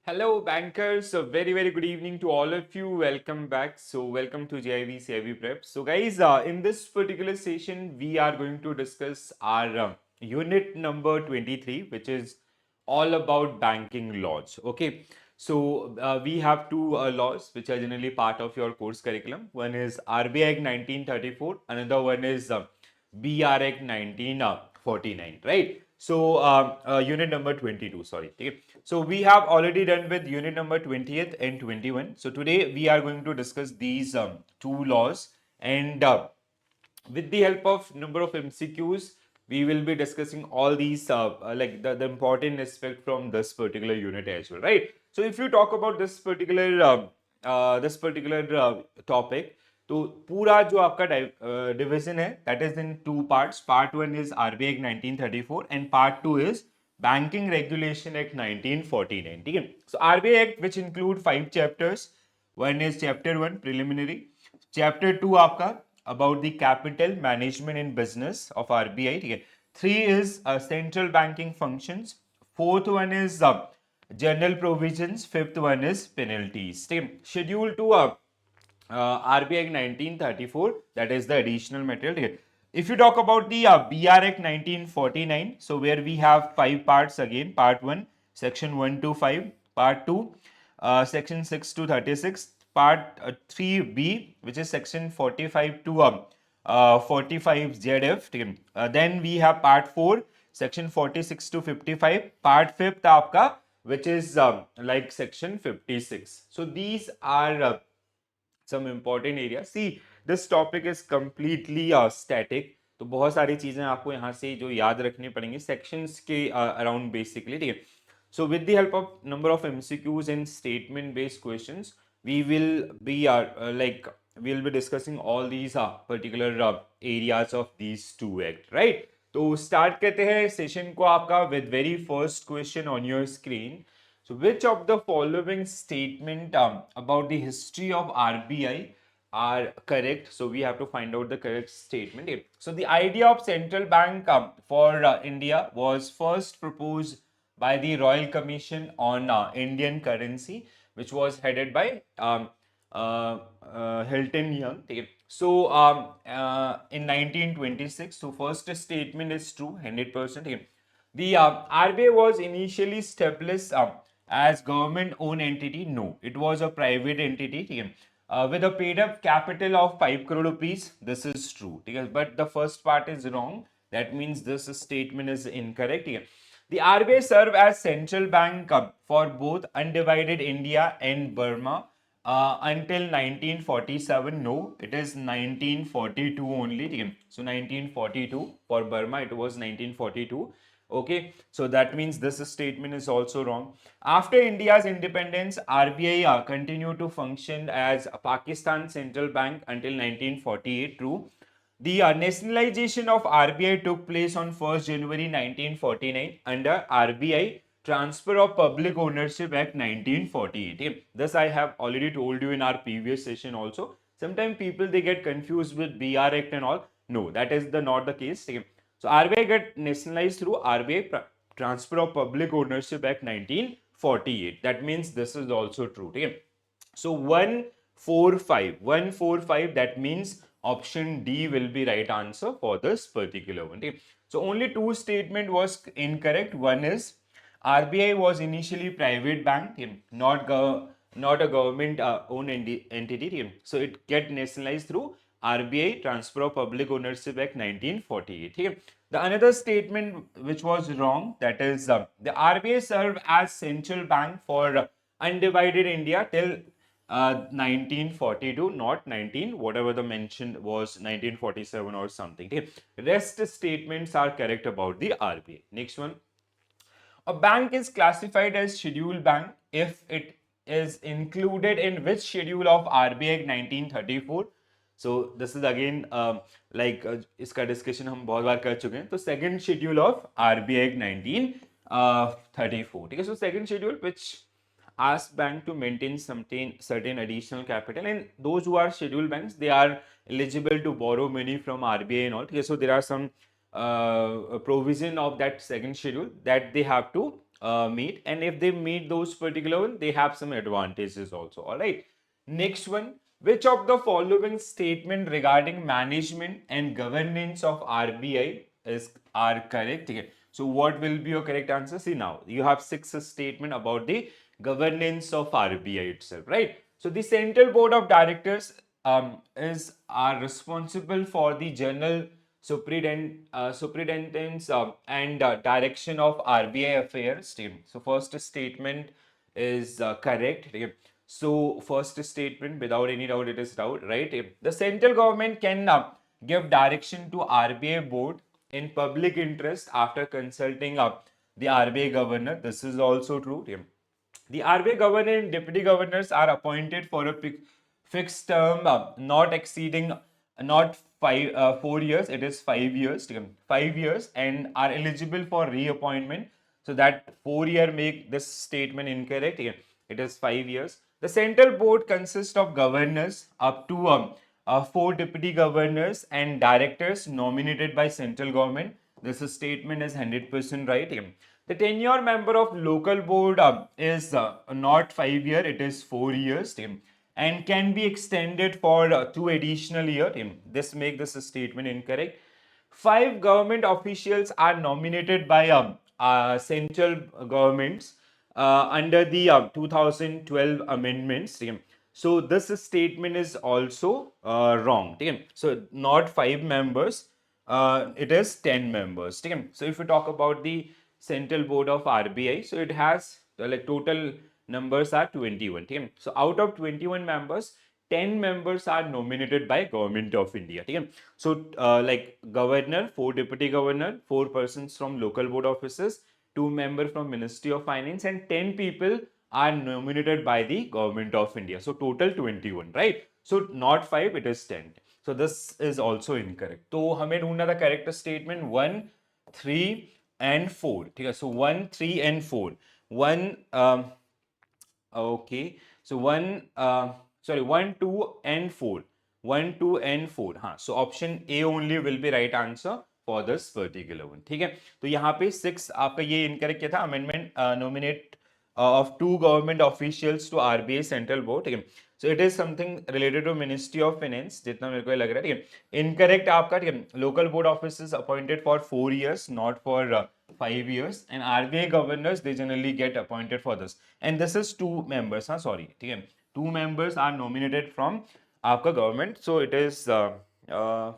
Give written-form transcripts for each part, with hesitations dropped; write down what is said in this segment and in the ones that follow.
Hello, bankers. A very good evening to all of you. Welcome back. So, welcome to JIV CIV Prep. So, guys, in this particular session, we are going to discuss our unit number 23, which is all about banking laws. Okay. So, we have two laws which are generally part of your course curriculum. One is RBI Act 1934, another one is BR Act 1949, right? So, unit number 22, sorry. Okay. So, we have already done with unit number 20th and 21. So, today we are going to discuss these two laws, and with the help of number of MCQs, we will be discussing all these like the important aspect from this particular unit as well, right? So, if you talk about this particular topic, तो पूरा जो आपका division है that is in two parts. Part one is RBI Act 1934 and part two is banking regulation act 1949. ठीक है. So RBI Act which include 5 chapters. One is chapter one preliminary. Chapter two आपका about the capital management in business of RBI. ठीक है. Three is central banking functions. Fourth one is general provisions. Fifth one is penalties. ठीक है. Schedule two RBI Act 1934, that is the additional material here. If you talk about the BR Act 1949, so where we have 5 parts again. Part 1, section 1 to 5. Part 2, section 6 to 36. Part 3B, which is section 45 to 45 ZF. Then we have part 4, section 46 to 55. Part 5th आपका, which is like section 56. So these are some important area. See, this topic is completely static. तो बहुत सारी चीजें आपको यहाँ से जो याद रखनी पड़ेंगी sections के around basically. ठीक है. So with the help of number of MCQs and statement based questions, we will be like we'll be discussing all these particular areas of these two act, right? तो start करते हैं session को आपका with very first question on your screen. So, which of the following statement about the history of RBI are correct? So, we have to find out the correct statement. Okay. So, the idea of central bank for India was first proposed by the Royal Commission on Indian currency, which was headed by Hilton Young. Okay. So, in 1926, so first statement is true, 100%. Okay. The RBI was initially established as government-owned entity. No, it was a private entity. With a paid-up capital of 5 crore rupees. This is true. But the first part is wrong. That means this statement is incorrect. The RBI served as central bank for both undivided India and Burma until 1947. No, it is 1942 only. So 1942 for Burma, it was 1942. Okay, so that means this statement is also wrong. After India's independence, RBI continued to function as a Pakistan Central Bank until 1948. True. The nationalization of RBI took place on 1st January 1949 under RBI Transfer of Public Ownership Act 1948. This I have already told you in our previous session also. Sometimes people they get confused with BR Act and all. No, that is not the case. So RBI got nationalized through RBI Transfer of Public Ownership Act 1948. That means this is also true. Okay? So 145, that means option D will be right answer for this particular one. Okay? So only two statement was incorrect. One is RBI was initially private bank, not a government owned entity. So it get nationalized through RBI Transfer of Public Ownership Act 1948. Okay? The another statement which was wrong, that is the RBI served as central bank for undivided India till 1942, not 19, whatever the mention was 1947 or something. Okay? Rest statements are correct about the RBI. Next one. A bank is classified as scheduled bank if it is included in which schedule of RBI Act 1934. So this is again like इसका discussion हम बहुत बार कर चुके हैं. तो second schedule of RBI Act 1934. ठीक है. So second schedule which asks bank to maintain certain additional capital, and those who are scheduled banks they are eligible to borrow money from RBI and all. Okay, so there are some provision of that second schedule that they have to meet, and if they meet those particular one, they have some advantages also. All right. Next one, which of the following statement regarding management and governance of RBI is are correct? Okay. So what will be your correct answer? See, now you have six statement about the governance of RBI itself, right? So the Central Board of Directors are responsible for the general superintendence and direction of RBI affairs. So first statement is correct. Okay. So first statement, without any doubt, it is right. The central government can give direction to RBI board in public interest after consulting the RBI governor. This is also true. The RBI governor and deputy governors are appointed for a fixed term, not exceeding not 4 years. It is 5 years. 5 years, and are eligible for reappointment. So that 4 year make this statement incorrect. It is 5 years. The central board consists of governors up to four deputy governors and directors nominated by central government. This statement is 100% right. The tenure member of local board is not 5 year, it is 4 years, and can be extended for 2 additional years. This make this statement incorrect. Five government officials are nominated by central governments under the 2012 amendments. So this statement is also wrong. So not 5 members, it is 10 members. So if we talk about the central board of RBI, so it has like total numbers are 21. So out of 21 members, 10 members are nominated by Government of India. So like governor, four deputy governor, four persons from local board offices, two members from Ministry of Finance, and 10 people are nominated by the Government of India. So total 21, right? So not 5, it is 10. So this is also incorrect. तो हमें ढूंढना था correct statement 1, 3 and 4. ठीक है? So 1, 3 and 4. Okay. So 1, 2 and 4. 1, 2 and 4. हाँ. So option A only will be right answer for this particular one. ठीक है? तो यहाँ पे 6 आपका ये incorrect क्या था? Amendment nominate of 2 government officials to RBI Central Board. ठीक है? So it is something related to Ministry of Finance, जितना मेरे को लग रहा है. ठीक है? Incorrect आपका. ठीक है? Local board offices appointed for 4 years, not for 5 years, and RBI governors, they generally get appointed for this, and this is 2 members. Sorry, ठीक है? 2 members are nominated from आपका government, so it is 5, 10,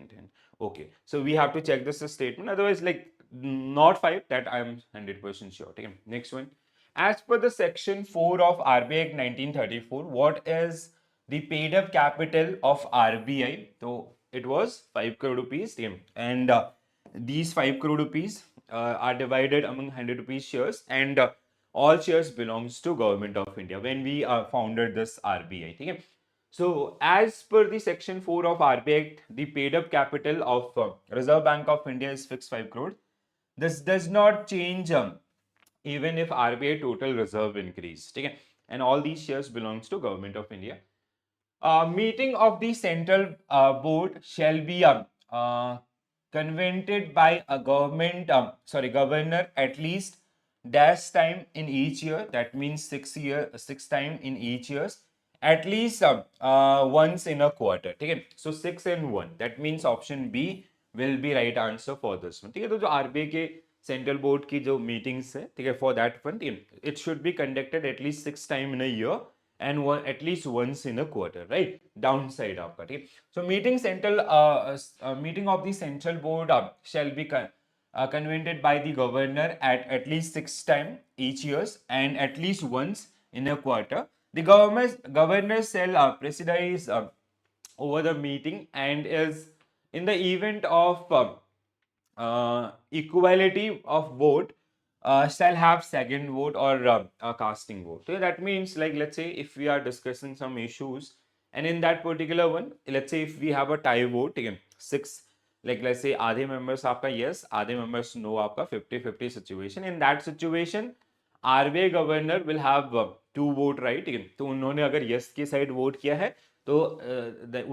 10. Okay, so we have to check this statement, otherwise like not 5, that I am 100% sure. ठीक है? Next one, as per the section 4 of RBI Act 1934, what is the paid up capital of RBI? So it was 5 crore rupees, and these 5 crore rupees are divided among 100 rupees shares, and all shares belongs to Government of India when we founded this RBI. Okay? So as per the section 4 of RBI Act, the paid up capital of Reserve Bank of India is fixed 5 crore. This does not change even if RBI total reserve increase. Okay? And all these shares belongs to Government of India. Meeting of the central board shall be convened by a governor at least dash time in each year. That means 6 time in each years. At least once in a quarter. Okay? So 6 and 1. That means option B will be right answer for this one. ठीक है? तो जो RBI के central board की जो meetings है, ठीक है, for that one, it should be conducted at least 6 time in a year and at least once in a quarter, right? Downside आपका, ठीक. So meeting of the central board shall be convened by the governor at least 6 times each years and at least once in a quarter. The governor shall presides over the meeting, and is in the event of equality of vote shall have second vote or a casting vote. So that means, like, let's say if we are discussing some issues, and in that particular one, let's say if we have a tie vote, again 6, like let's say आधे members आपका yes, आधे members no, आपका 50-50 situation. In that situation, RBI governor will have 2 vote right. तो उन्होंने अगर yes की side vote किया है, तो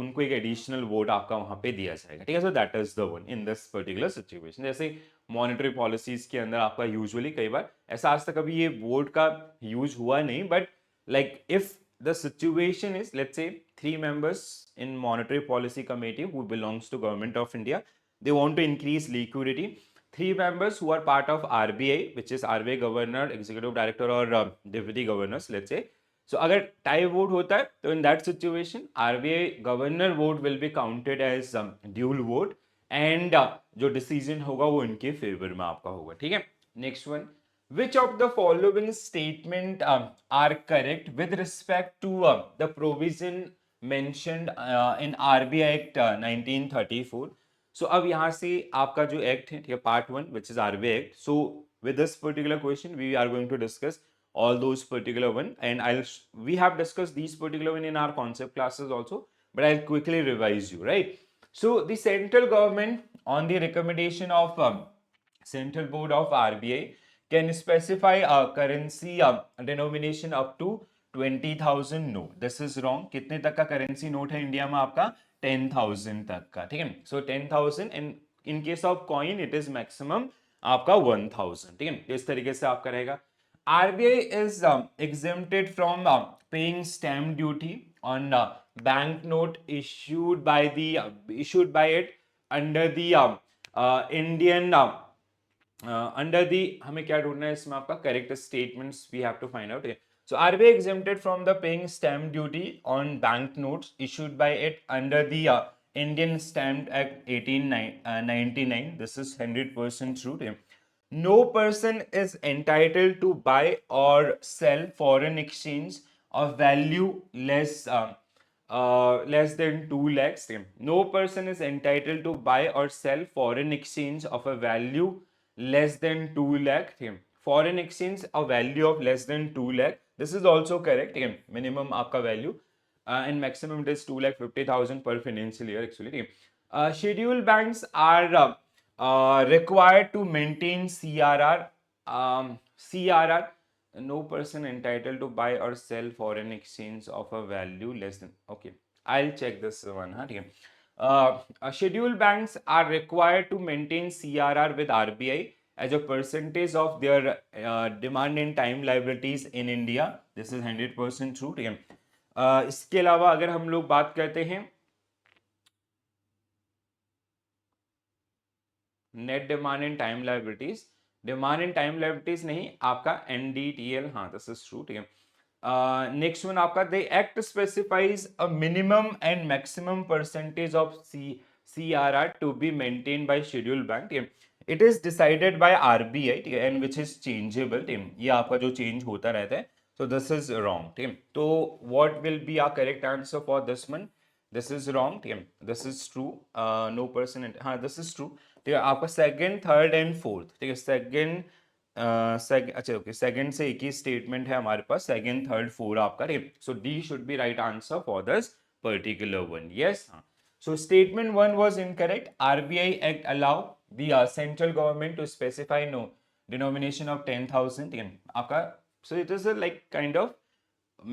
उनको एक एडिशनल वोट आपका वहां पे दिया जाएगा, ठीक है. So that is the one in this particular situation. जैसे मॉनेटरी पॉलिसीज के अंदर आपका यूजुअली कई बार ऐसा, आज तक अभी ये वोट का यूज हुआ नहीं, but like if the situation is, let's say, 3 members in monetary policy committee who belongs to government of India, they want to increase liquidity. 3 members who are part of RBI, which is RBI governor, executive director or deputy governors, let's say. So अगर tie vote होता है तो in that situation RBI governor vote will be counted as dual vote and जो decision होगा वो इनके favor में आपका होगा, ठीक है. Next one, which of the following statement are correct with respect to the provision mentioned in RBI Act 1934? So अब यहाँ से आपका जो एक्ट है, ठीक है, part 1 which is RBI Act. So with this particular question we are going to discuss all those particular one, and we have discussed these particular one in our concept classes also, but I'll quickly revise you, right? So the central government on the recommendation of Central Board of RBI can specify a currency denomination up to 20,000. No, this is wrong. कितने तक का currency note है India में आपका? 10,000 तक का, ठीक है. सो 10,000 and in case of coin it is maximum आपका 1,000, ठीक है. इस तरीके से आपका रहेगा. RBI is exempted from paying stamp duty on banknote issued by it under the Indian under the, हमें क्या ढूंढना है इसमें आपका correct statements we have to find out. So RBI exempted from the paying stamp duty on banknotes issued by it under the Indian Stamp Act 1899. This is 100% true. No person is entitled to buy or sell foreign exchange of value less than 2 lakhs. No person is entitled to buy or sell foreign exchange of a value less than 2 lakh. Foreign exchange a value of less than 2 lakh. This is also correct. Minimum आपका value and maximum it is 2,50,000 per financial year actually. Scheduled banks are required to maintain CRR. CRR, no person entitled to buy or sell foreign exchange of a value less than, okay, I'll check this one, scheduled banks are required to maintain CRR with RBI as a percentage of their demand and time liabilities in India. This is 100% true, ठीक है. इसके अलावा अगर हम लोग बात करते हैं net demand and time liabilities, demand and time liabilities नहीं आपका NDTL, हाँ दिस इज ट्रू, ठीक है. नेक्स्ट वन आपका the act specifies a minimum and maximum percentage of CRR to be maintain by scheduled bank, ठीक है. It is decided by RBI, ठीक है, एंड विच इज चेंजेबल, ठीक है. ये आपका जो चेंज होता रहता है. So this is wrong, ठीक है. तो what will be our correct answer for this one? This is wrong, ठीक है. This is true. No person, हाँ this is true, ठीक है. आपका सेकंड, थर्ड एंड फोर्थ, ठीक है. अच्छा ओके, सेकंड से एक ही स्टेटमेंट है हमारे पास, सेकंड, थर्ड, फोर आपका, ठीक है. सो D should be right answer for this particular one. Yes, हाँ. So statement 1 was incorrect. RBI Act allow the central government to specify no denomination of 10,000, ठीक है. आपका so it is a like kind of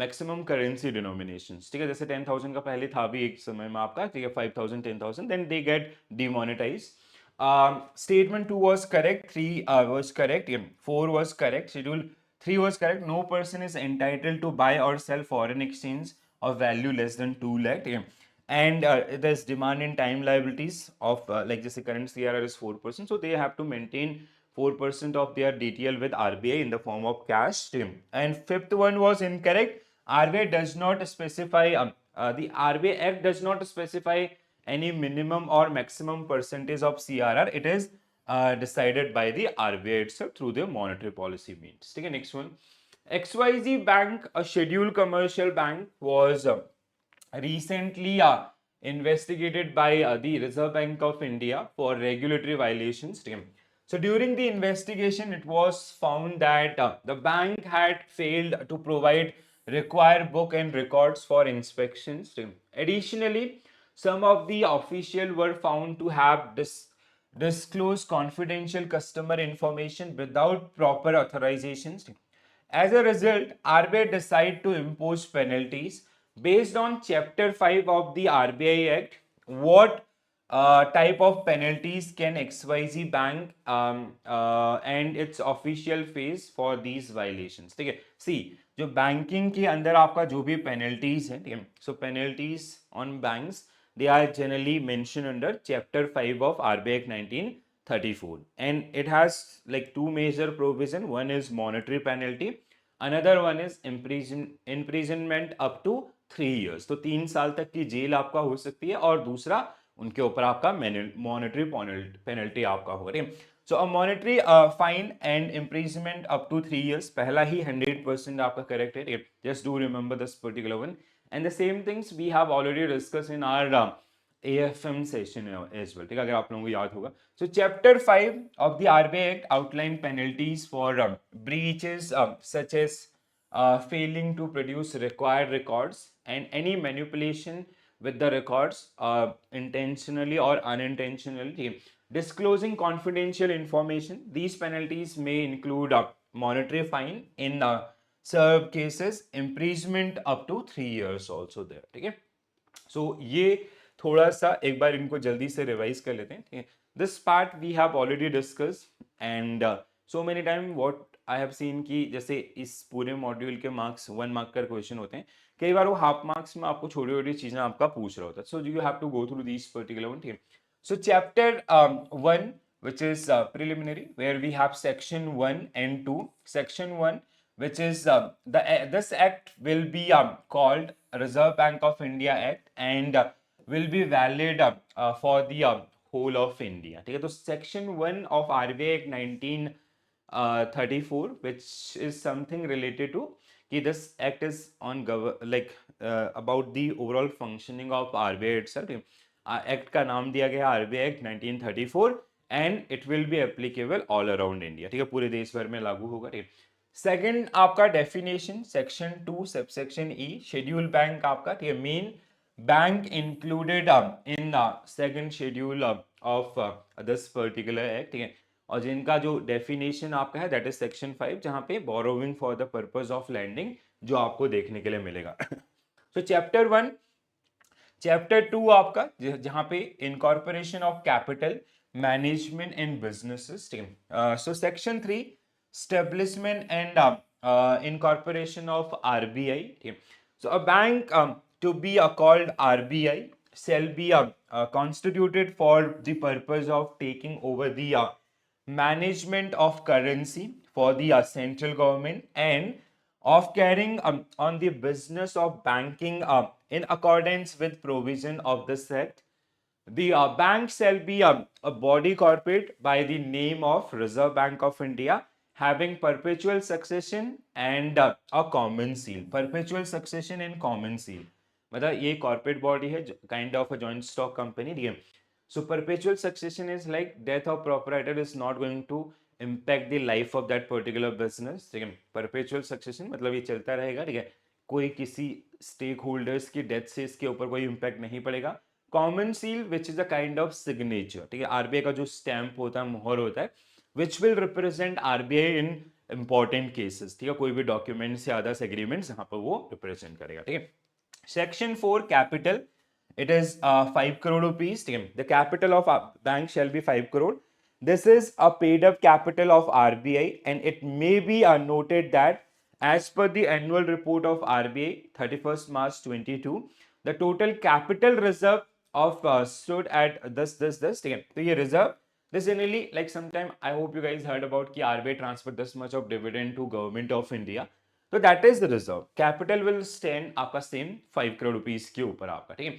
maximum currency denominations, ठीक है. जैसे 10,000 का पहले था भी एक समय में आपका, ठीक है, 5,000, 10,000, then they get demonetized. Statement 2 was correct, 3 was correct, 4 was correct, schedule 3 was correct. No person is entitled to buy or sell foreign exchange of value less than 2 lakh, ठीक है. And there's demand and time liabilities of like जैसे current CRR is 4%, so they have to maintain 4% of their DTL with RBI in the form of cash. And fifth one was incorrect. RBI does not specify, the RBI Act does not specify any minimum or maximum percentage of CRR. It is decided by the RBI itself through the monetary policy means. Okay, next one. XYZ Bank, a scheduled commercial bank, was recently investigated by the Reserve Bank of India for regulatory violations. So during the investigation, it was found that the bank had failed to provide required book and records for inspections. Additionally, some of the officials were found to have disclosed confidential customer information without proper authorizations. As a result, RBI decided to impose penalties Based on Chapter 5 of the RBI Act, what type of penalties can XYZ bank and its official phase for these violations? ठीक है, सी जो banking के अंदर आपका जो भी penalties है, ठीक है, so penalties on banks they are generally mentioned under Chapter 5 of RBI Act 1934, and it has like two major provision. One is monetary penalty, another one is imprisonment up to 3 years. तो 3 साल तक की jail आपका हो सकती है, और दूसरा उनके ऊपर आपका मॉनेटरी पेनल्टी आपका होगा. So a monetary fine and imprisonment up to 3 years, पहला ही 100% आपका करेक्ट है. Just do remember this particular one. And the same things we have already discussed in our AFM session as well. ठीक है, अगर आप लोगों को याद होगा. So Chapter 5 of the RBI Act outline penalties for breaches such as failing to produce required records and any manipulation with the records intentionally or unintentionally disclosing confidential information. These penalties may include monetary fine in सर्व cases, imprisonment up to 3 years also there. ठीक है, सो ये थोड़ा सा एक बार इनको जल्दी से रिवाइज कर लेते हैं. ठीक है, this part we have already discuss and so many time what I have seen कि जैसे इस पूरे मॉड्यूल के मार्क्स 1 mark का क्वेश्चन होते हैं, कई बार वो हाफ मार्क्स में आपको छोटी छोटी चीजें आपका पूछ रहा होता है. So you have to go through this particular one. ठीक है, so chapter 1 which is preliminary, where we have section 1 and 2. Section 1, which is this act will be called Reserve Bank of India Act, and will be valid for the whole of India. ठीक है, तो section 1 of RBI Act 1934, which is something related to कि this act is on about the overall functioning of RBI itself. Act का नाम दिया गया RBI Act 1934 and it will be applicable all around India. ठीक है, पूरे देश भर में लागू होगा. ठीक है, सेकंड आपका डेफिनेशन सेक्शन 2 सबसेक्शन ई, शेड्यूल बैंक आपका. ठीक है, main bank included in second schedule of this particular act. ठीक है, और जिनका जो डेफिनेशन आपका है दैट इज सेक्शन 5, जहां पे borrowing for the purpose of lending जो आपको देखने के लिए मिलेगा. सो चैप्टर 1. चैप्टर 2 आपका जहां पे incorporation of capital, management and businesses. ठीक है, so section 3 establishment and incorporation of RBI. Okay. So a bank to be called RBI shall be constituted for the purpose of taking over the management of currency for the central government and of carrying on the business of banking in accordance with provision of this act. The bank shall be a body corporate by the name of Reserve Bank of India, having perpetual succession and a common seal. Perpetual succession and common seal मतलब ये corporate body है, kind of a joint stock company. ठीक है, so perpetual succession is like death of proprietor is not going to impact the life of that particular business. ठीक है, perpetual succession मतलब ये चलता रहेगा. ठीक है, कोई किसी स्टेक होल्डर्स की डेथ से इसके ऊपर कोई इम्पैक्ट नहीं पड़ेगा. Common seal which is a kind of signature. ठीक है, आरबीआई का जो स्टैंप होता है, मोहर होता है, which will represent RBI in important cases. ठीक है, कोई भी डॉक्यूमेंट्स या अदर्स एग्रीमेंट्स यहाँ पर वो रिप्रेजेंट करेगा. ठीक है, section 4 capital, it is 5 crore rupees. The capital of bank shall be 5 crore. This is a paid up capital of RBI, and it may be noted that as per the annual report of RBI 31st March 22, the total capital reserve of stood at this. ठीक है, तो ये reserve, this generally like sometime I hope you guys heard about कि RBI transfer this much of dividend to government of India. तो that is the reserve. Capital will stand आपका same 5 crore rupees के ऊपर आपका. ठीक है,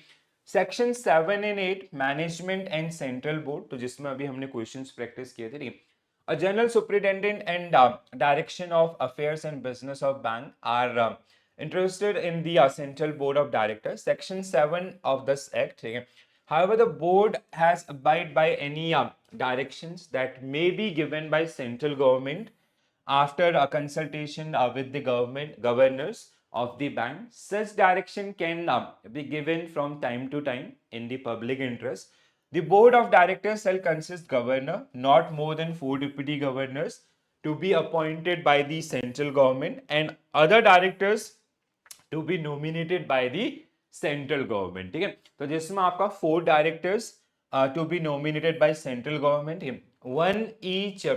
section 7 and 8 management and central board, तो जिसमें अभी हमने क्वेश्चंस प्रैक्टिस किए थे. ठीक है, a general superintendent and direction of affairs and business of bank are interested in the central board of directors. Section 7 of this act. ठीक है, however the board has abide by any directions that may be given by central government after a consultation with the governors of the bank. Such direction can be given from time to time in the public interest. The board of directors shall consist governor, not more than 4 deputy governors to be appointed by the central government, and other directors to be nominated by the central government, ठीक है। तो जिसमें आपका 4 directors to be nominated by central government, one each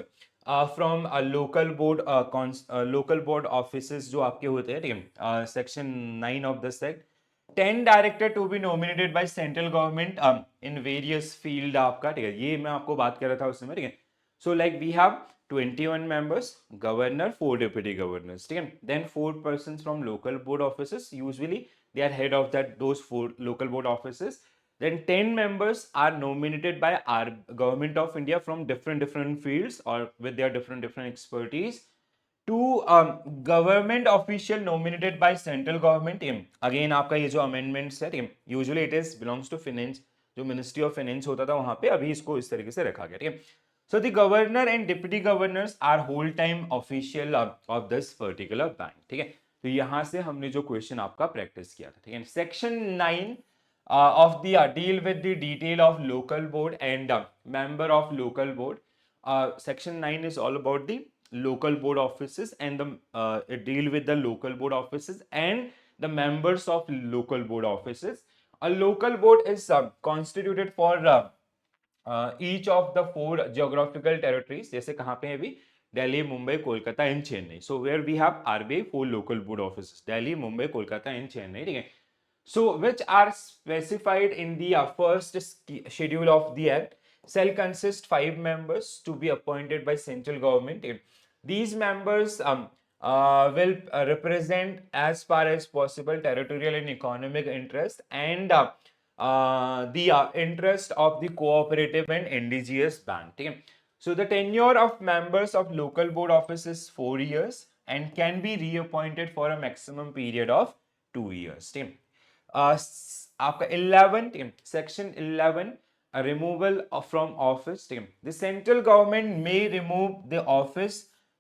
from local board, local board offices जो आपके होते हैं, ठीक है, section 9 of the act. 10 director to be nominated by central government in various field आपका, ठीक है, ये मैं आपको बात कर रहा था उस समय, ठीक है। So like we have 21 members, governor, 4 deputy governors, ठीक है। Then 4 persons from local board offices, usually they are head of those 4 local board offices. Then 10 members are nominated by our government of India from different fields or with their different expertise. Two government official nominated by central government. Again आपका ये जो amendments है, usually it is belongs to finance, जो ministry of finance होता था वहां पे, अभी इसको इस तरीके से रखा गया, ठीक है। So the governor and deputy governors are whole time official of this particular bank, ठीक है। तो यहां से हमने जो क्वेश्चन आपका प्रैक्टिस किया था, ठीक है। Section 9 of the deal with the detail of local board and member of local board. Section 9 is all about the local board offices and the it deal with the local board offices and the members of local board offices. A local board is constituted for each of the 4 geographical territories. जैसे कहाँ पे है अभी, Delhi, Mumbai, Kolkata and Chennai. So where we have RBI 4 local board offices, Delhi, Mumbai, Kolkata and Chennai, ठीक है। So which are specified in the first schedule of the act, shall consist 5 members to be appointed by central government. These members will represent as far as possible territorial and economic interest and the interest of the cooperative and indigenous bank, ठीक है। So the tenure of members of local board office is 4 years and can be reappointed for a maximum period of 2 years, ठीक है। आपका 11 section 11 removal from office, the central government may remove the office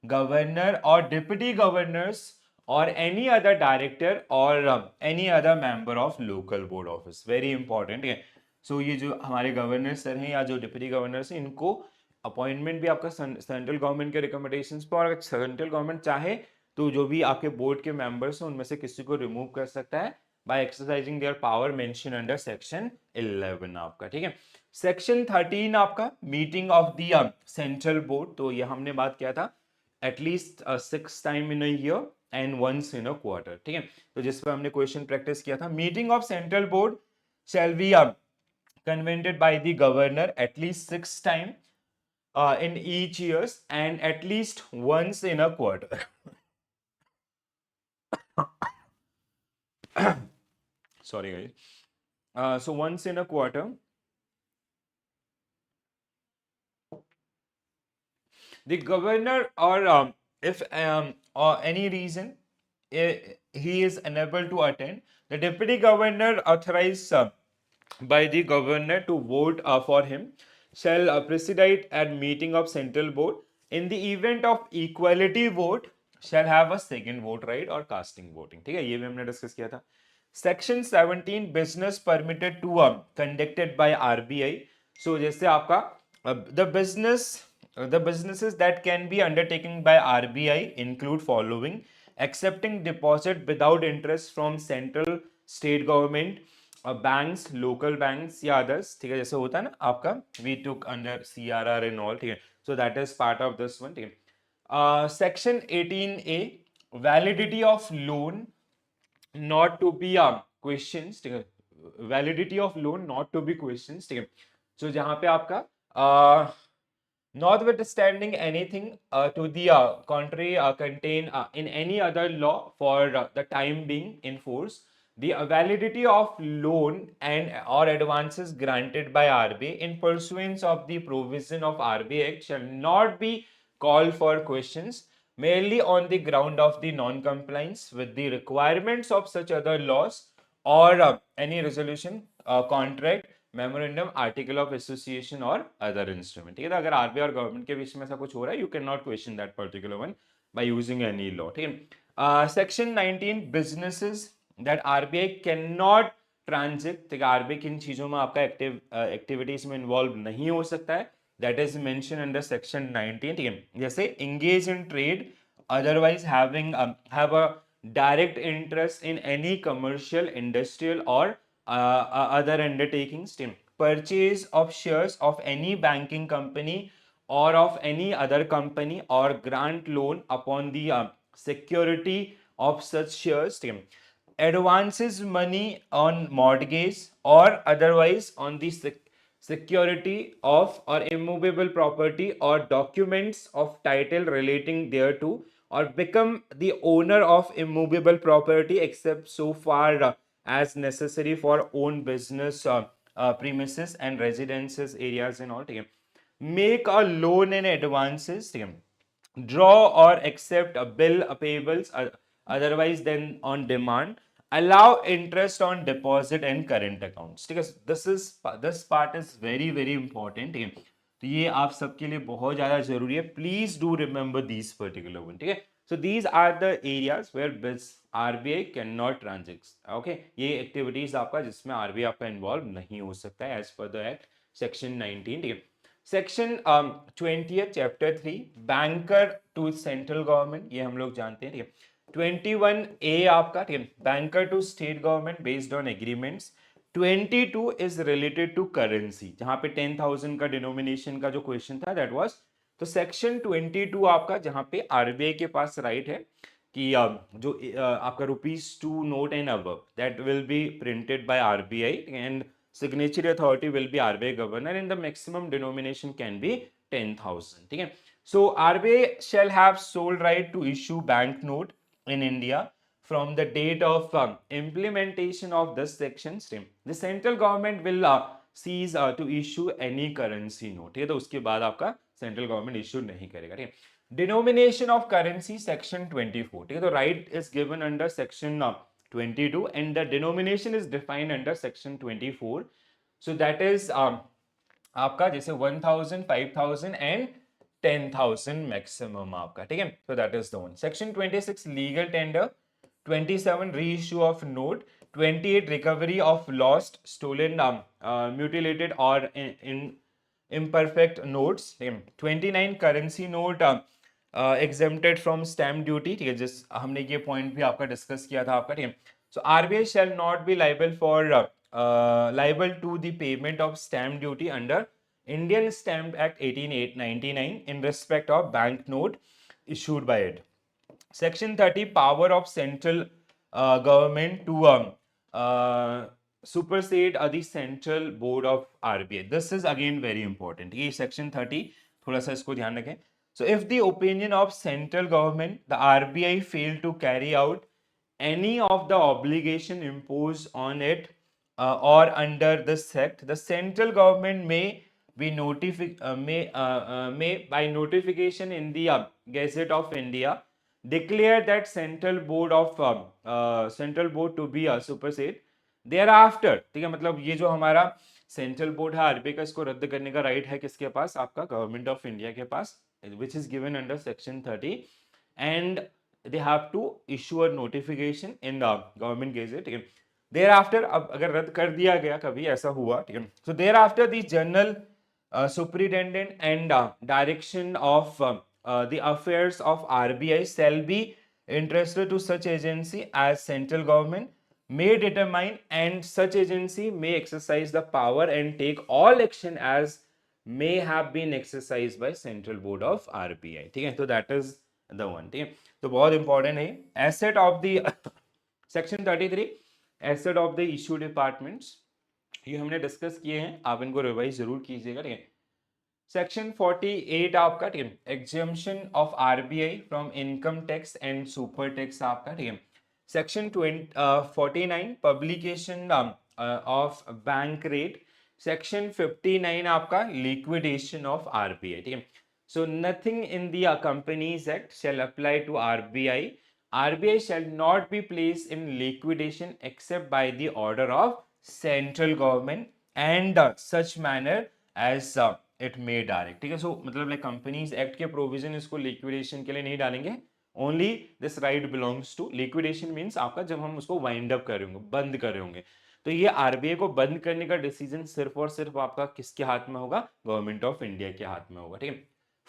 governor और deputy governors और any other director और any other member of local board office, very important है। सो ये जो हमारे गवर्नर सर हैं या जो डिप्टी गवर्नर्स हैं, इनको अपॉइंटमेंट भी आपका सेंट्रल गवर्नमेंट के रिकमेंडेशंस पर, और सेंट्रल गवर्नमेंट चाहे तो जो भी आपके बोर्ड के मेंबर्स हैं उनमें से किसी को रिमूव कर सकता है by exercising their power mentioned under section 11 आपका, ठीक है। सेक्शन 13 आपका meeting of the central board, तो ये हमने बात किया था at least 6 time in a year and once in a quarter, ठीक है। तो जिस पर हमने क्वेश्चन प्रैक्टिस किया था, meeting of central board shall be convened by the governor at least 6 times in each years and at least once in a quarter. Sorry guys. So once in a quarter. The governor, or if or any reason he is unable to attend, the deputy governor authorized by the governor to vote for him shall preside at meeting of central board. In the event of equality vote shall have a second vote right or casting voting, ठीक है, ये भी हमने डिस्कस किया था। Section 17 business permitted to conducted by RBI. So जैसे आपका the businesses that can be undertaken by RBI include following: accepting deposit without interest from central state government, banks, local banks या others, ठीक है, जैसे होता है ना आपका we took under CRR and all, ठीक है, so that is part of this one, ठीक है। Section 18A validity of loan not to be questions, ठीक है, validity of loan not to be questions, ठीक है। so जहां पे आपका notwithstanding anything to the contrary contained in any other law for the time being in force, the validity of loan and or advances granted by RBI in pursuance of the provision of RBI Act shall not be called for questions merely on the ground of the non-compliance with the requirements of such other laws or any resolution, contract, memorandum, article of association और other instrument, ठीक है। अगर RBI और government के बीच में ऐसा कुछ हो रहा है, you can not question that particular one by using any law, ठीक है। Section 19 businesses that RBI can not transit, ठीक है, आरबीआई किन चीजों में आपका एक्टिविटीज में इन्वॉल्व नहीं हो सकता है, that is mention under section 19, ठीक है। जैसे engage in trade otherwise having have a direct interest in any commercial, industrial, or other undertakings. Purchase of shares of any banking company or of any other company, or grant loan upon the security of such shares. Advances money on mortgage or otherwise on the security of or immovable property or documents of title relating thereto, or become the owner of immovable property except so far as necessary for own business premises and residences areas and all. Make a loan and advances, draw or accept a bill payables otherwise than on demand, allow interest on deposit and current accounts. ठीक है, this part is very very important. ठीक है, तो ये आप सबके लिए बहुत ज्यादा जरूरी है. Please do remember these particular one. ठीक है, so these are the areas where RBI cannot transact. okay, ये एक्टिविटीज आपका जिसमें RBI आपका इन्वॉल्व नहीं हो सकता है as per the act section 19. ठीक है, section 20 chapter 3 banker to central government, ये हम लोग जानते हैं. ठीक है, 21A आपका, ठीक है, banker to state government based on agreements. 22 is related to currency, जहां पे 10,000 का डिनोमिनेशन का जो क्वेश्चन था दैट वाज. तो सेक्शन 22 आपका, जहां पे आरबीआई के पास राइट है कि जो आपका ₹2 note and above that will be printed by RBI and signatory authority will be RBI governor and the maximum denomination can be 10,000. ठीक है, so RBI shall have sole right to issue bank note in India from the date of implementation of this section. The central government will cease to issue any currency note. ठीक है, तो उसके बाद आपका central government issue नहीं करेगा. ठीक है, डिनोमिनेशन ऑफ करेंसी सेक्शन 24. ठीक है, तो right is given under section 22 and the denomination is defined under section 24. so that is आपका जैसे 1,000, 5,000 and 10,000 मैक्सिमम आपका. ठीक है, so that is the one. section 26 legal tender. 27 reissue of note. 28 recovery of lost, stolen, mutilated or in imperfect notes. 29 currency note exempted from stamp duty. ठीक है, जिस हमने ये पॉइंट भी आपका डिस्कस किया था आपका. ठीक है, so RBI shall not be liable to the payment of stamp duty under Indian Stamp Act 1899 in respect of bank note issued by it. Section 30 power of central government to supersede the central board of RBI. This is again very important. ये section 30 थोड़ा सा इसको ध्यान रखें. So if the opinion of central government, the RBI failed to carry out any of the obligation imposed on it or under this act, the central government may be may by notification in the Gazette of India declare that central board to be supersede thereafter. ठीक है, मतलब ये जो हमारा central board है RBI का, इसको रद्द करने का राइट है किसके पास? आपका गवर्नमेंट ऑफ इंडिया के पास, which is given under section 30 and they have to issue a notification in the government gazette. ठीक है, thereafter अब अगर रद्द कर दिया गया कभी ऐसा हुआ, ठीक है, so thereafter the general superintendent and direction of the affairs of RBI shall be entrusted to such agency as central government may determine, and such agency may exercise the power and take all action as may have been exercised by central board of RBI. ठीक है, तो that is the one. ठीक है, तो बहुत important है. Asset of the section 33 asset of the issue departments, ये हमने डिस्कस किए हैं, आप इनको रिवाइज जरूर कीजिएगा. ठीक है, सेक्शन 48 आपका, ठीक है, exemption of RBI from income tax and super tax आपका. ठीक है, section 49 publication of bank rate. Section 59 आपका लिक्विडेशन ऑफ आरबीआई. ठीक है, so nothing in the Companies Act shall apply to RBI. RBI shall not be placed in liquidation except by the order of central government and such manner as it may direct. ठीक है, so मतलब like companies act के provision इसको liquidation के लिए नहीं डालेंगे. Only this right belongs to liquidation means आपका जब हम उसको वाइंड अप कर रहे होंगे, बंद कर रहे होंगे, तो ये आरबीआई को बंद करने का डिसीजन सिर्फ और सिर्फ आपका किसके हाथ में होगा? गवर्नमेंट ऑफ इंडिया के हाथ में होगा. ठीक है,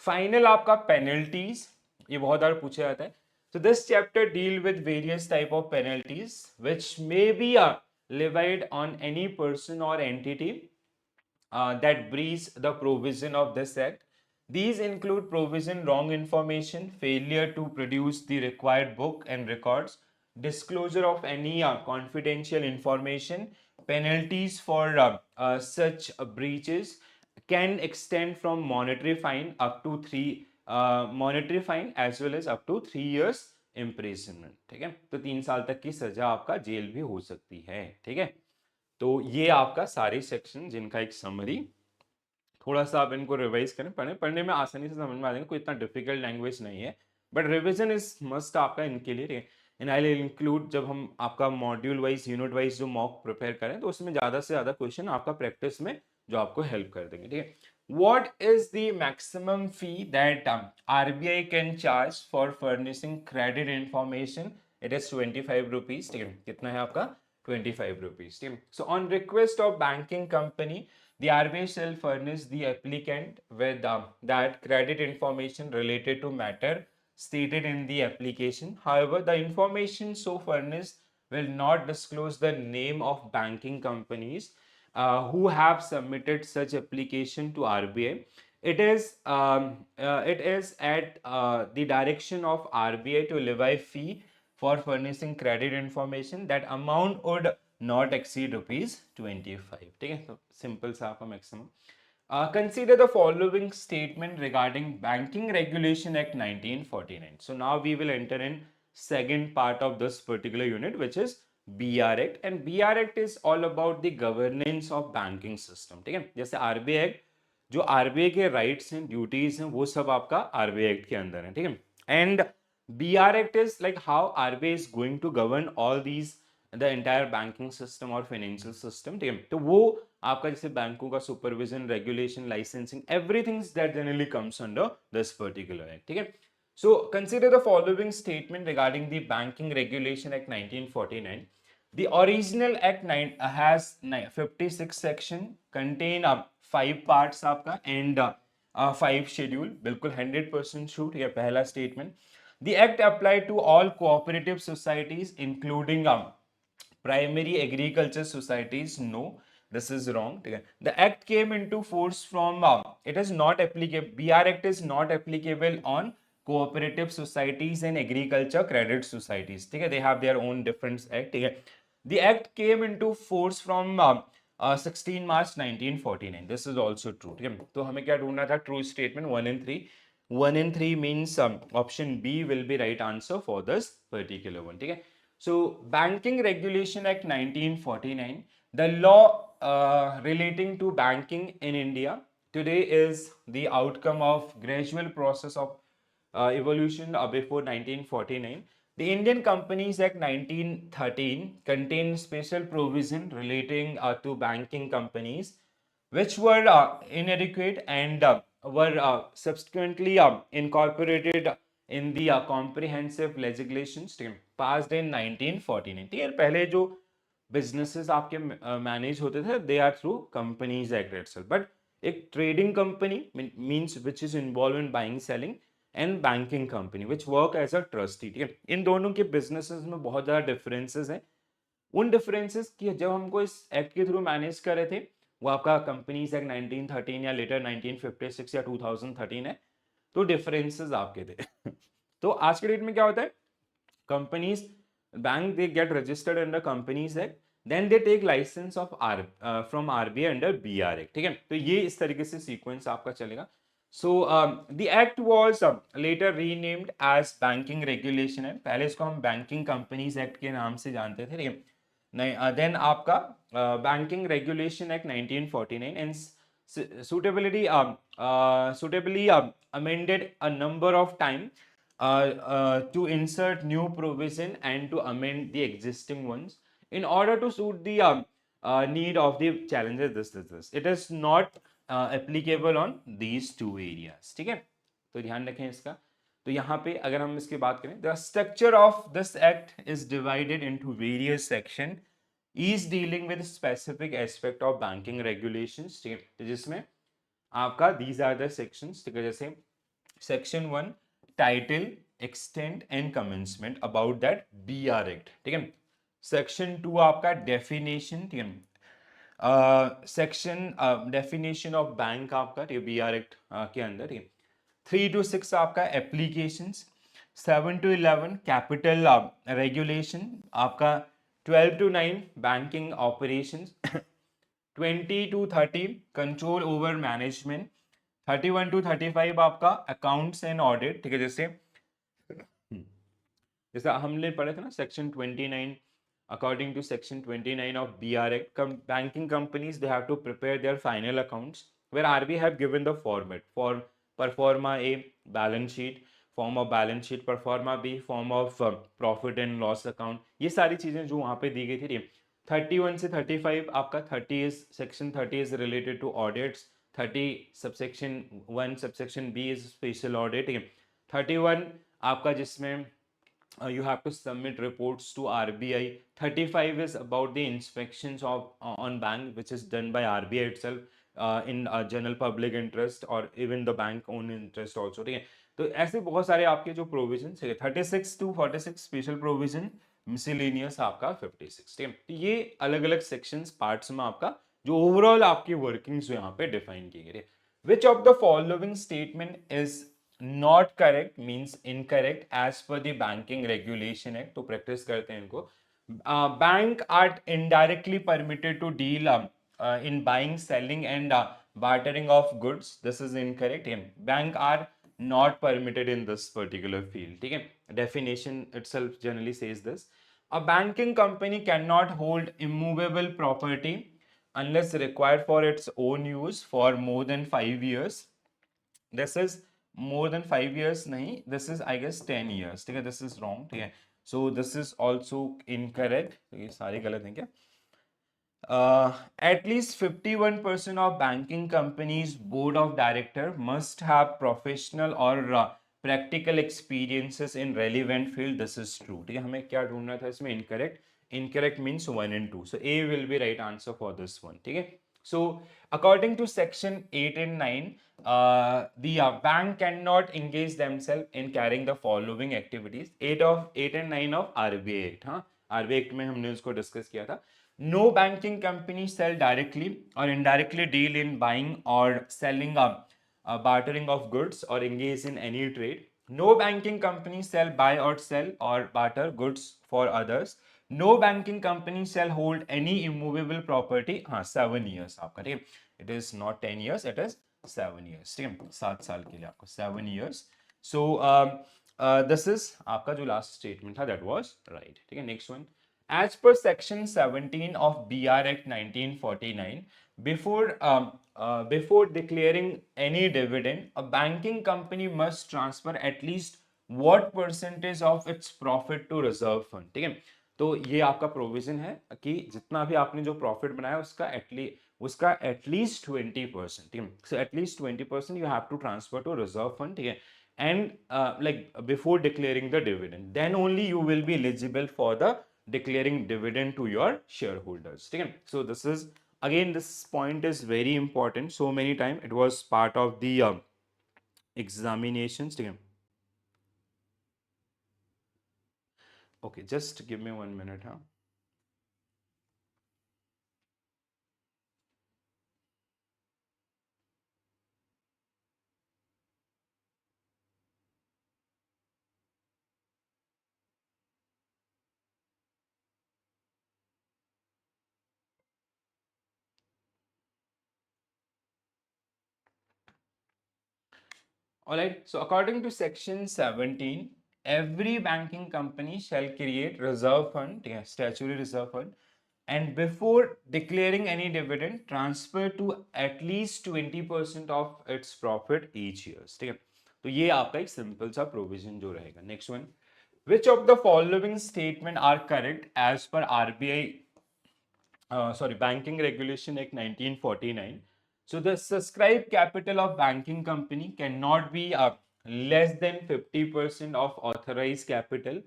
फाइनल आपका पेनल्टीज, ये बहुत बार पूछा जाता है. So this chapter deal with various type of penalties which may be levied on any person or entity that breach the provision of this act. These include provision wrong information, failure to produce the required book and records, disclosure of any confidential information. Penalties for such breaches can extend from monetary fine up to monetary fine as well as up to 3 years imprisonment. ठीक है, तो 3 साल तक की सजा आपका jail भी हो सकती है. ठीक है, तो ये आपका सारे सेक्शन जिनका एक समरी. थोड़ा सा आप इनको रिवाइज करें, पढ़ने में आसानी से समझ में आ जाएंगे, कोई इतना डिफिकल्ट लैंग्वेज नहीं है, बट रिवीजन इज मस्ट आपका इनके लिए. एंड आई विल इंक्लूड, जब हम आपका मॉड्यूल वाइज यूनिट वाइज जो मॉक प्रिपेयर करें तो उसमें ज़्यादा से ज़्यादा क्वेश्चन आपका प्रैक्टिस में जो आपको हेल्प कर देंगे. ठीक है, what is the maximum fee that RBI can charge for furnishing credit information? It is 25 rupees. ठीक है, कितना है आपका 25 rupees. ठीक है, so on request of banking company the RBI shall furnish the applicant with that credit information related to matter stated in the application. However, the information so furnished will not disclose the name of banking companies who have submitted such application to RBI. It is at the direction of RBI to levy fee for furnishing credit information. That amount would not exceed ₹25. ठीक है, तो simple सा आपका maximum. Consider the following statement regarding Banking Regulation Act 1949. So now we will enter in second part of this particular unit, which is BR Act. And BR Act is all about the governance of banking system. ठीक है, जैसे RBI Act, जो RBI के rights हैं, duties हैं, वो सब आपका RBI Act के अंदर है. ठीक है, and BR Act is like how RBI is going to govern all these the entire banking system और फाइनेंशियल सिस्टम. ठीक है, तो वो आपका जैसे बैंकों का supervision, regulation, licensing, everything that generally comes under this particular act. ठीक है, so consider the following statement regarding the banking regulation act 1949. The original act has 56 section, contain 5 parts आपका and 5 schedule. बिल्कुल 100% shoot. ये पहला statement. The act applied to all cooperative societies including primary agriculture societies. No, this is wrong. The act came into force from it is not applicable. BR Act is not applicable on cooperative societies and agriculture credit societies. They have their own different act. The act came into force from 16 March 1949. This is also true. तो हमें क्या ढूंढना था? True statement 1 and 3. 1 and 3 means option B will be right answer for this particular one. ठीक है, so Banking Regulation Act 1949, the law relating to banking in India today is the outcome of gradual process of evolution before 1949. The Indian Companies Act 1913 contains special provision relating to banking companies which were inadequate and were subsequently incorporated in the comprehensive legislations passed in 1949. ठीक है, पहले जो businesses आपके manage होते थे they are through Companies Act itself. But एक trading company means which is involved in buying, selling, and banking company which work as a trustee. ठीक है, इन दोनों के बिजनेसेस में बहुत ज़्यादा डिफरेंसेस हैं. उन डिफरेंसेस की जब हमको इस एक्ट के थ्रू मैनेज कर रहे थे, वो आपका कंपनीज एक्ट 1913 या लेटर 1956 या 2013 है, तो डिफरेंसेस आपके थे. तो आज के डेट में क्या होता है, companies bank they get registered under companies act, then they take license of from RBI under BR act. ठीक है, तो ये इस तरीके से सीक्वेंस आपका चलेगा. So the act was later renamed as Banking Regulation Act. पहले इसको हम Banking Companies Act के नाम से जानते थे. ठीक है, नहीं, then आपका Banking Regulation Act 1949 and suitably amended a number of time to insert new provision and to amend the existing ones in order to suit the need of the challenges. This it is not applicable on these two areas. ठीक है, तो ध्यान रखें इसका. तो यहाँ पे अगर हम इसकी बात करें, the structure of this act is divided into various section, each dealing with specific aspect of banking regulations. ठीक है, जिसमें आपका these are the sections. ठीक है, जैसे section 1 title extent and commencement about that BR Act, ठीक है। Section 2 आपका डेफिनेशन, ठीक है। सेक्शन डेफिनेशन ऑफ बैंक आपका BR एक्ट के अंदर, ठीक है। 3 to 6 आपका एप्लीकेशंस, 7 to 11 कैपिटल रेगुलेशन आपका, 12 to 9 banking operations, 20 to 30 control over management, 31 to 35 आपका अकाउंट्स एंड ऑडिट, ठीक है। जैसे जैसे हमने पढ़े थे ना section 29, according to section 29 of BR Act, banking companies, they have to prepare their final accounts, where RBI have given the format for performa A balance sheet, form of balance sheet, performa B form of profit and loss account, ये सारी चीजें जो वहाँ पे दी गई थी। 31 से 35 आपका 30 is section 30 is related to audits, 30 subsection 1 subsection B is special audit, ठीक है। 31 आपका जिसमें you have to submit reports to RBI. 35 is about the inspections of on bank, which is done by RBI itself in general public interest or even the bank own interest also, ठीक है। तो ऐसे बहुत सारे आपके जो provision है, 36 to 46 special provision, miscellaneous आपका 56, ठीक है। तो ये अलग अलग सेक्शंस पार्ट्स में आपका जो ओवरऑल आपकी वर्किंग्स यहाँ पे डिफाइन की गई है। Which of the following statement is not correct means incorrect as per the banking regulation act. तो प्रैक्टिस करते हैं इनको। Bank are indirectly permitted to deal in buying, selling, and bartering of goods. This is incorrect. Bank are not permitted in this particular field. ठीक है, definition itself generally says this. A banking company cannot hold immovable property unless required for its own use for more than 5 years. This is more than 5 years नहीं, this is I guess 10 years, ठीक है। This is wrong, ठीक है। So this is also incorrect, ये सारे गलत हैं क्या। At least 51% of banking companies board of director must have professional or practical experiences in relevant field. This is true, ठीक है। हमें क्या ढूंढना था इसमें, incorrect. Incorrect means 1 and 2, so A will be right answer for this one, ठीक है। So according to section 8 and 9, the bank cannot engage themselves in carrying the following activities, 8 and 9 of RBI Act, हाँ RBI Act में हमने उसको discuss किया था। No banking company sell directly or indirectly deal in buying or selling bartering of goods or engage in any trade. No banking company shall buy or sell or barter goods for others. No banking company shall hold any immovable property. हाँ 7 years आपका, ठीक है। It is not 10 years, it is 7 years, ठीक है। 7 साल के लिए आपको 7 years. So this is आपका जो last statement था, that was right, ठीक है। Next one. As per section 17 of BR Act 1949, before declaring any dividend, a banking company must transfer at least what percentage of its profit to reserve fund, ठीक है। तो ये आपका provision है कि जितना भी आपने जो प्रॉफिट बनाया उसका एटलीस्ट 20%, ठीक है। So at least 20% you have to transfer to reserve fund, ठीक है। And like before declaring the dividend, then only you will be eligible for the declaring dividend to your shareholders, ठीक है। So this is again, this point is very important, so many time it was part of the examinations, ठीक है। Okay, just give me 1 minute, huh? Alright, so according to section 17, every banking company shall create reserve fund, yeah, statutory reserve fund, and before declaring any dividend, transfer to at least 20% of its profit each year, ठीक है। तो ये आपका एक simple सा provision जो रहेगा। Next one, which of the following statement are correct as per RBI Banking Regulation Act 1949. So the subscribed capital of banking company cannot be less than 50% of authorized capital.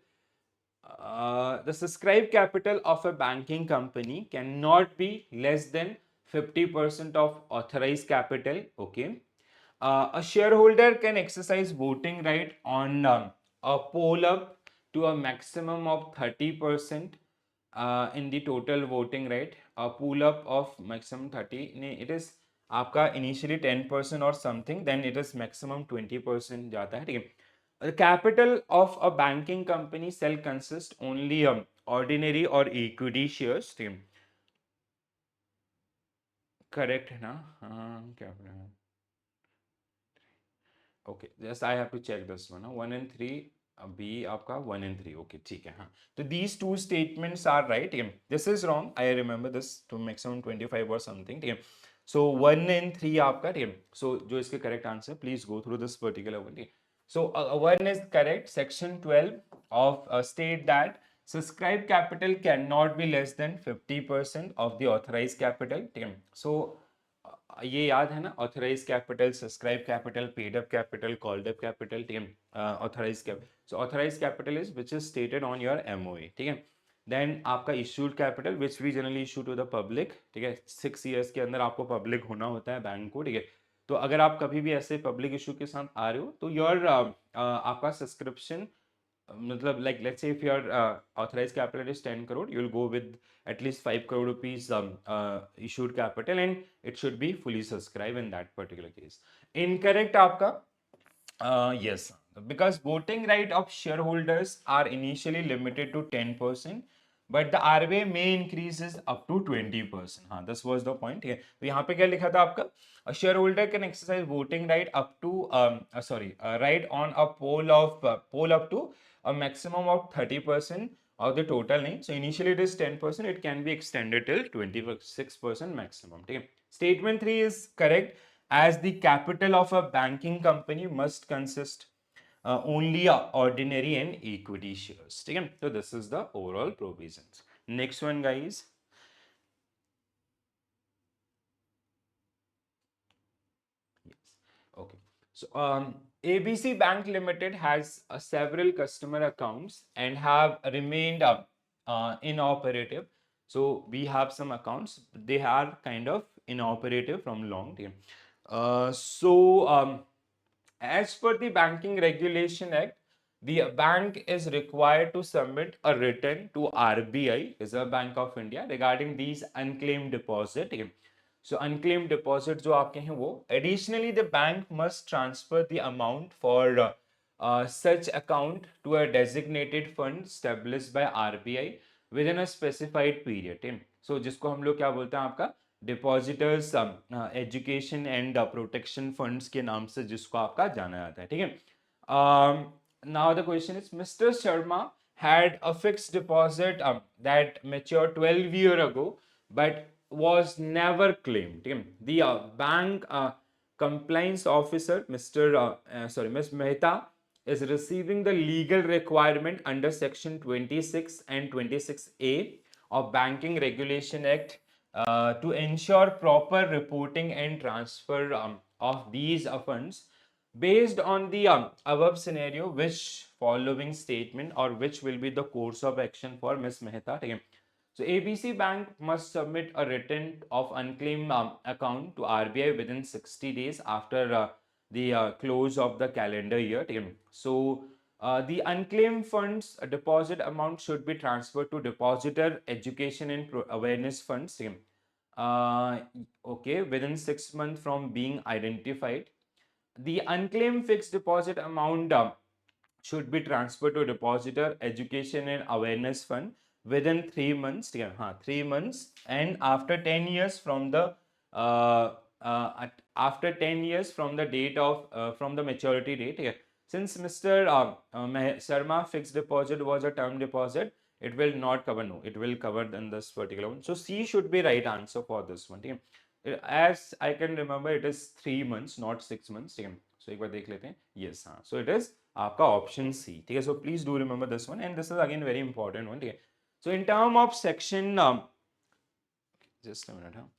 The subscribed capital of a banking company cannot be less than 50% of authorized capital. Okay. A shareholder can exercise voting right on poll up to a maximum of 30% in the total voting, right? A pull up of maximum 30, it is आपका initially 10% or something, then it is maximum 20% जाता है, ठीक है. The capital of a banking company shall consist only ordinary or equity shares, ठीक है. Correct है ना? हाँ, क्या okay, just I have to check this one. 1 and 3 B आपका 1 and 3. ओके, ठीक है. हाँ, तो these two statements are right. This is wrong, I remember this two maximum 25 और समथिंग, ठीक है. सो 1 and 3 आपका, ठीक है. सो जो इसके correct answer, please go through this particular one, ठीक है. So 1 is correct. Section 12 of state that subscribed capital cannot be less than 50% of the authorized capital. So ये याद है ना, authorise capital, subscribe capital, paid up capital, called up capital, ठीक है. Authorise capital, so authorise capital is which is stated on your MOA, ठीक है. Then आपका issued capital which we generally issue to the public, ठीक है. 6 years के अंदर आपको पब्लिक होना होता है बैंक को, ठीक है. तो अगर आप कभी भी ऐसे पब्लिक इशू के साथ आ रहे हो तो योर आपका सब्सक्रिप्शन, मतलब like let's say if your authorized capital is 10 crore, you will go with at least 5 crore rupees issued capital, and it should be fully subscribed in that particular case. Incorrect आपका, yes, because voting right of shareholders are initially limited to 10%, but the RBI may increases up to 20%. हाँ, this was the point. ठीक है, तो यहाँ पे क्या लिखा था आपका? A shareholder can exercise voting right up to right on a poll up to a maximum of 30% of the total name. So initially it is 10%. It can be extended till 26% maximum. ठीक है. Statement 3 is correct, as the capital of a banking company must consist only ordinary and equity shares. ठीक है. So this is the overall provisions. Next one, guys. Yes. Okay. So ABC Bank Limited has several customer accounts and have remained inoperative. So we have some accounts, they are kind of inoperative from long time. As per the Banking Regulation Act, the bank is required to submit a return to RBI, Reserve Bank of India, regarding these unclaimed deposit. So unclaimed deposit जो आपके हैं वो, additionally the bank must transfer the amount for such account to a designated fund established by RBI within a specified period. So जिसको हम लोग क्या बोलते हैं आपका, depositors education and protection funds के नाम से जिसको आपका जाना जाता है, ठीक है. Now the question is, mister Sharma had a fixed deposit that matured 12 years ago but was never claimed. The bank compliance officer, Ms. Mehta, is receiving the legal requirement under section 26 and 26A of Banking Regulation Act to ensure proper reporting and transfer of these funds. Based on the above scenario, which following statement or which will be the course of action for Ms. Mehta? So ABC Bank must submit a return of unclaimed account to RBI within 60 days after the close of the calendar year. So the unclaimed funds deposit amount should be transferred to depositor education and awareness funds. Okay, within 6 months from being identified. The unclaimed fixed deposit amount should be transferred to depositor education and awareness fund within 3 months. Yeah, 3 months, and after 10 years from the after 10 years from the date of from the maturity date. Yeah. Since Mr. Sharma fixed deposit was a term deposit, it will not cover. No, it will cover in this particular one. So C should be right answer for this one. Yeah. As I can remember, it is 3 months, not 6 months. ठीक है, so एक बार देख लेते हैं. Yes, हाँ. So it is आपका option C. ठीक है. So please do remember this one, and this is again very important one. ठीक है. So in term of section, just a minute. हाँ.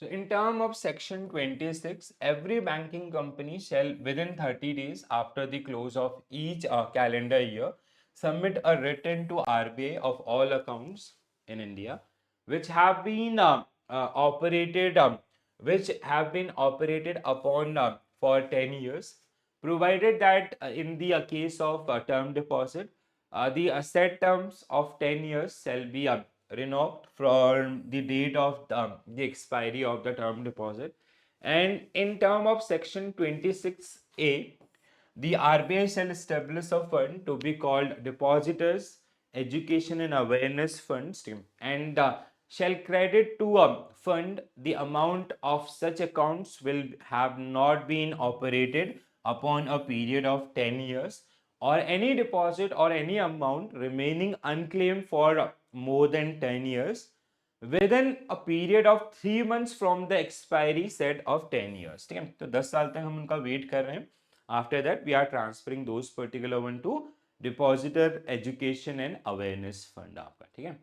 So in term of section 26, every banking company shall within 30 days after the close of each calendar year submit a written to RBI of all accounts in India which have been operated which have been operated upon for 10 years, provided that in the case of term deposit, the asset terms of 10 years shall be renewed from the date of the expiry of the term deposit. And in term of section 26A, the RBI shall establish a fund to be called Depositors Education and Awareness Fund scheme and shall credit to a fund the amount of such accounts will have not been operated upon a period of 10 years or any deposit or any amount remaining unclaimed for more than 10 years within a period of 3 months from the expiry set of 10 years. ठीक है, तो 10 साल तक हम उनका wait कर रहे हैं. After that, we are transferring those particular one to Depositor Education and Awareness Fund आपका. ठीक है.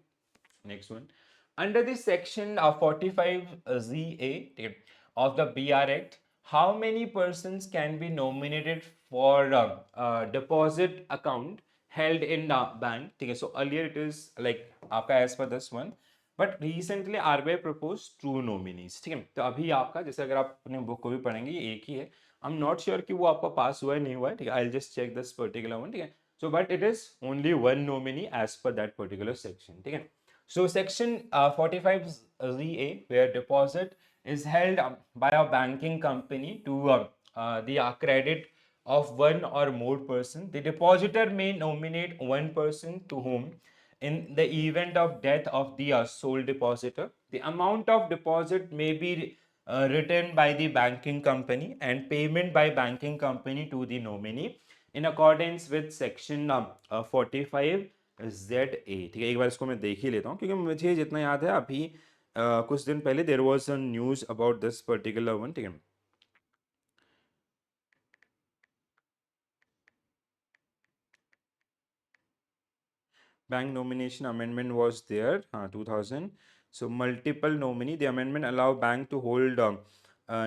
Next one. Under the section 45ZA of the BR Act, how many persons can be nominated for deposit account held in bank? ठीक है. So earlier it is like आपका as per this one. But recently RBI propose true nominees. ठीक है, तो अभी आपका जैसे अगर आप अपने बुक को भी पढ़ेंगे ये एक ही है. आई एम नॉट श्योर कि वो आपका पास हुआ है नहीं हुआ है. ठीक है, I just check this particular one. ठीक है, so but it is only one nominee as per that particular section. ठीक है, so section 45ZA where deposit is held by a banking company to the credit of one or more person. The depositor may nominate one person to whom in the event of death of the sole depositor, the amount of deposit may be written by the banking company and payment by banking company to the nominee in accordance with section 45 ZA. ठीक है, एक बार इसको मैं देख ही लेता हूँ क्योंकि मुझे जितना याद है अभी कुछ दिन पहले there was a news about this particular one. ठीक है, bank nomination amendment was there 2000. So multiple nominee, the amendment allow bank to hold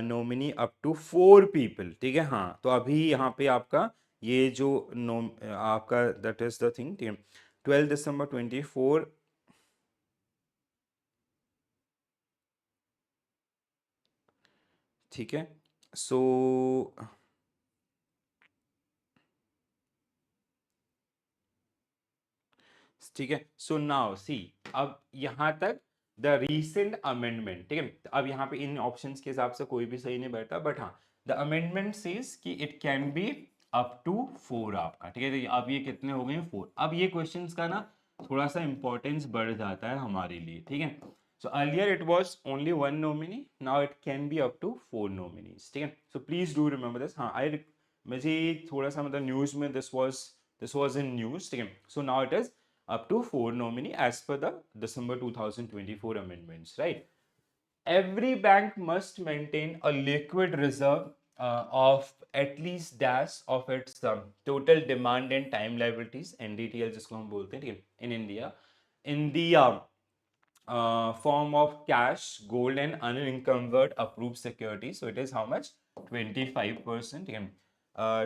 nominee up to 4 people. ठीक है, हाँ, तो अभी यहाँ पे आपका ये जो आपका that is the thing. ठीक है, 12 December 24. ठीक है, सो ठीक है. सो नाउ सी, अब यहाँ तक द रीसेंट अमेंडमेंट. ठीक है, अब यहाँ पे इन ऑप्शंस के हिसाब से कोई भी सही नहीं बैठता बट हाँ द अमेंडमेंट सेज कि it can be up to 4 आपका. ठीक है, तो अब ये कितने हो गए 4. अब ये क्वेश्चंस का ना थोड़ा सा इंपॉर्टेंस बढ़ जाता है हमारे लिए. ठीक है, so earlier it was only one nominee, now it can be up to 4 nominees. ठीक है, so please do remember this. हाँ मुझे थोड़ा सा मतलब न्यूज़ में this was in news. ठीक है, so now it is up to 4 nominee as per the December 2024 amendments, right? Every bank must maintain a liquid reserve of at least dash of its total demand and time liabilities NDTL जिसको हम बोलते हैं. ठीक है, in India in the form of cash, gold and unencumbered approved securities. So it is how much? 25%. ठीक है,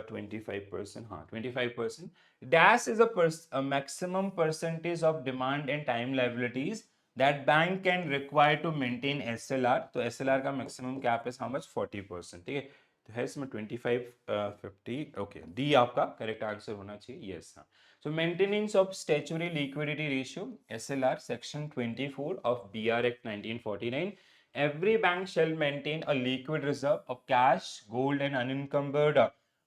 25%. हाँ, 25%. Dash is a maximum percentage of demand and time liabilities that bank can require to maintain SLR. तो SLR का maximum cap is how much? 40%. ठीक है, तो है इसमें 25, 50. ओके, डी आपका करेक्ट आंसर होना चाहिए. यस, हाँ. So maintenance of statutory liquidity ratio SLR section 24 of BR Act 1949. Every bank shall maintain a liquid reserve of cash, gold and unencumbered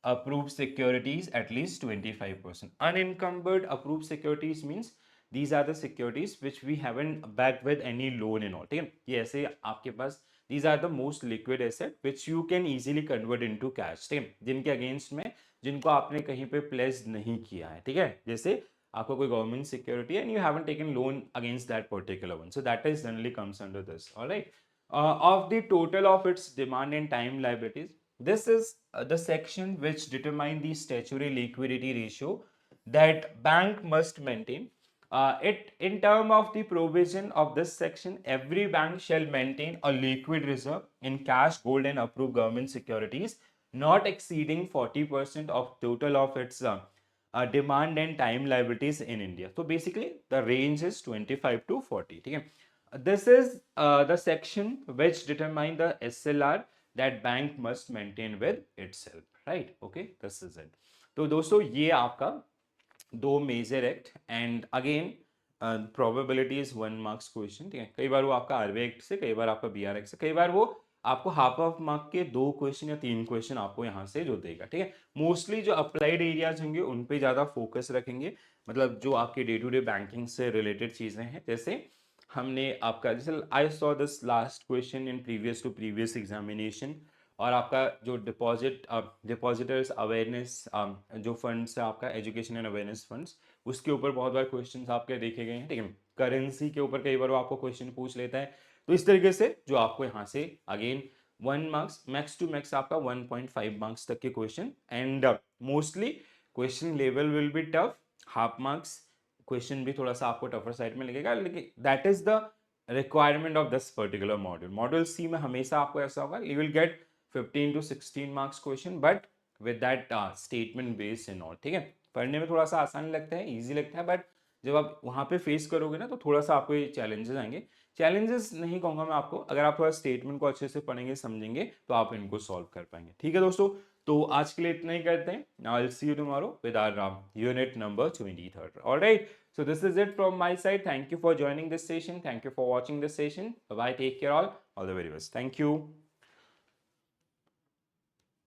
approved securities at least 25%. Unencumbered approved securities means these are the securities which we haven't backed with any loan and all. ठीक है, ये ऐसे आपके पास these are the most liquid asset which you can easily convert into cash. ठीक है, जिनके against में जिनको आपने कहीं पे प्लेस नहीं किया है. ठीक है, जैसे आपका कोई गवर्नमेंट सिक्योरिटी है and you haven't taken loan against that particular one, so that is generally comes under this. Alright, of the total of its demand and time liabilities, this is the section which determine the statutory liquidity ratio that bank must maintain. It in term of the provision of this section, every bank shall maintain a liquid reserve in cash, gold, and approved government securities, not exceeding 40% of total of its demand and time liabilities in India. So basically, the range is 25 to 40. ठीक है? This is the section which determine the SLR that bank must maintain with itself. Right? Okay, this is it. तो दोस्तों ये आपका दो major act and again probability is 1 marks question, ठीक है। कई बार वो आपका आरबीआई एक्ट से, कई बार आपका बीआर एक्ट से, कई बार वो आपको हाफ ऑफ मार्क के 2 क्वेश्चन या 3 क्वेश्चन आपको यहाँ से जो देगा, ठीक है। मोस्टली जो अप्लाइड एरियाज होंगे उन पे ज़्यादा फोकस रखेंगे, मतलब जो आपके डे टू डे बैंकिंग से रिलेटेड चीज़ें हैं। जैसे हमने आपका, जैसे I saw this last question in previous to previous examination, और आपका जो डिपॉजिटर्स अवेयरनेस जो फंड्स है आपका एजुकेशन एंड अवेयरनेस फंड्स, उसके ऊपर बहुत बार क्वेश्चंस आपके देखे गए हैं, ठीक है। करेंसी के ऊपर कई बार वो आपको क्वेश्चन पूछ लेता है। तो इस तरीके से जो आपको यहाँ से again 1 marks, max to max आपका 1.5 मार्क्स तक के question, and mostly question level will be tough. Half marks question भी थोड़ा सा आपको टफर साइड में लगेगा, लेकिन that is the requirement of this particular module. Module C में हमेशा आपको ऐसा होगा, you will get 15 to 16 marks question, but with that statement based and all, ठीक है। पढ़ने में थोड़ा सा आसान लगता है, इजी लगता है, बट जब आप वहाँ पे फेस करोगे ना तो थोड़ा सा आपको ये चैलेंजेस आएंगे। चैलेंजेस नहीं कहूँगा मैं आपको, अगर आप थोड़ा स्टेटमेंट को अच्छे से पढ़ेंगे समझेंगे तो आप इनको सॉल्व कर पाएंगे, ठीक है दोस्तों। तो आज के लिए इतना ही करते हैं। Now I will see you tomorrow with our unit number 23rd। Alright, so this is it from my side. Thank you for joining this session. Thank you for watching this session. Bye bye, take care all the very best. Thank you.